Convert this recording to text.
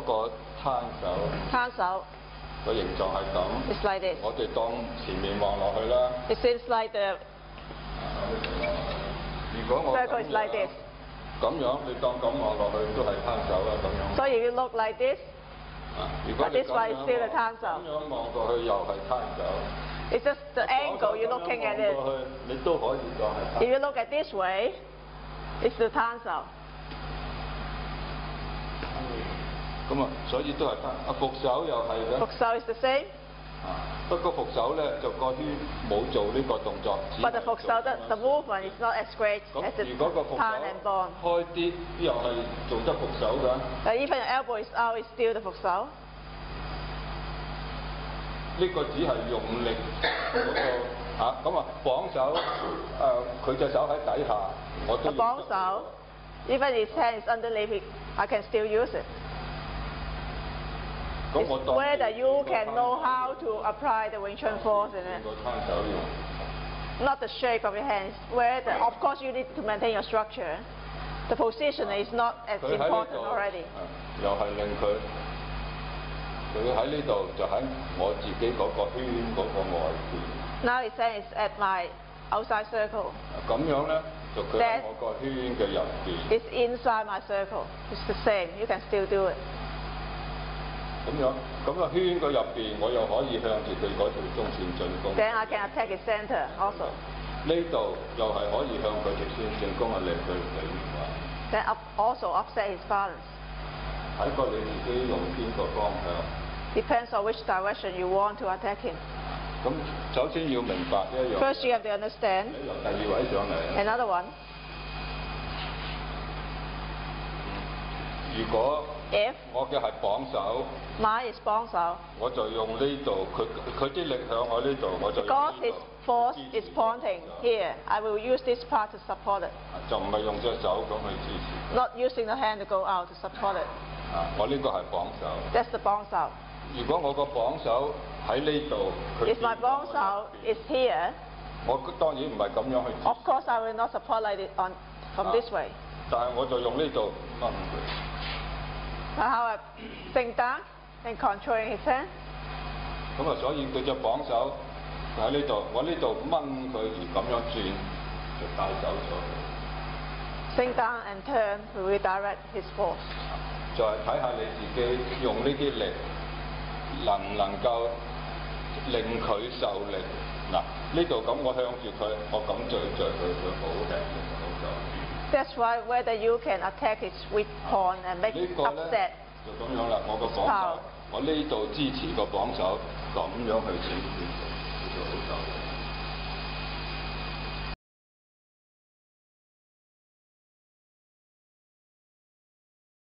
個攤手。攤手。個形狀係咁。It's like this. 我哋當前面望落去啦。It seems like the 如果我 circle is like this. 咁樣，你當咁望落去都係攤手啦，咁樣。So if you look like this. 如果你咁樣 still a 攤手。咁樣望過去又係攤手。It's just the angle you're looking at it. 你都可以當係攤手。If you look at this way, it's the 攤手。咁啊，所以都係攤。復手又係嘅。復手 is the same。不過復手咧就個圈冇做呢個動作。But the 復手 the movement is not as great as the 如果個復手 turn and bond。開啲又係做得復手㗎。But even your elbow is out, it's still the 復手。呢個只係用力嗰個咁啊綁手佢隻手喺底下，我都綁手 ，even his hand is underneath, I can still use it. It's whether you can know how to apply the Wing Chun force in it. Not the shape of your hands. Whether, of course, you need to maintain your structure. The position is not as important already. 又係令佢喺呢度就喺我自己嗰個圈嗰個外邊。Now his hand is at my outside circle. 咁樣咧就佢喺我個圈嘅入邊。It's inside my circle. It's the same. You can still do it. 咁樣，咁個圈嘅入邊，我又可以向住佢嗰條中線進攻。Then I can attack his center also. 呢度又係可以向佢條線進攻啊，令佢離開。Then also upset his balance. 睇過你自己用邊個方向。Depends on which direction you want to attack him. 咁首先要明白一樣。First you have to understand. 由第二位上嚟。Another one. 如果 If 我嘅係綁手 ，mine is 綁手，我就用呢度，佢啲力向我呢度，我就用 because 呢 his 度 force is pointing here, I will use this part to support it. 就唔係用隻手咁去支持。 Not using the hand to go out to support it. 我呢個係綁手。That's the 綁手。如果我個綁手喺呢度，佢 If my 綁手 is here, 我當然唔係咁樣去支持。Of course, I will not support like it from this way. 但係我就用呢度掹佢。 How I sink down and controlling his hand. 咁啊，所以佢隻綁手喺呢度，我呢度掹佢而咁樣轉，就帶走咗。 Sink down and turn to redirect his force. 就係睇下你自己用呢啲力能唔能夠令佢受力。嗱，呢度咁我向住佢，我咁著佢，佢好輕好就。 That's why whether you can attack his weak point and make it upset. 就咁樣啦，我個綁手，我呢度支持個綁手，咁樣去整，叫做好受。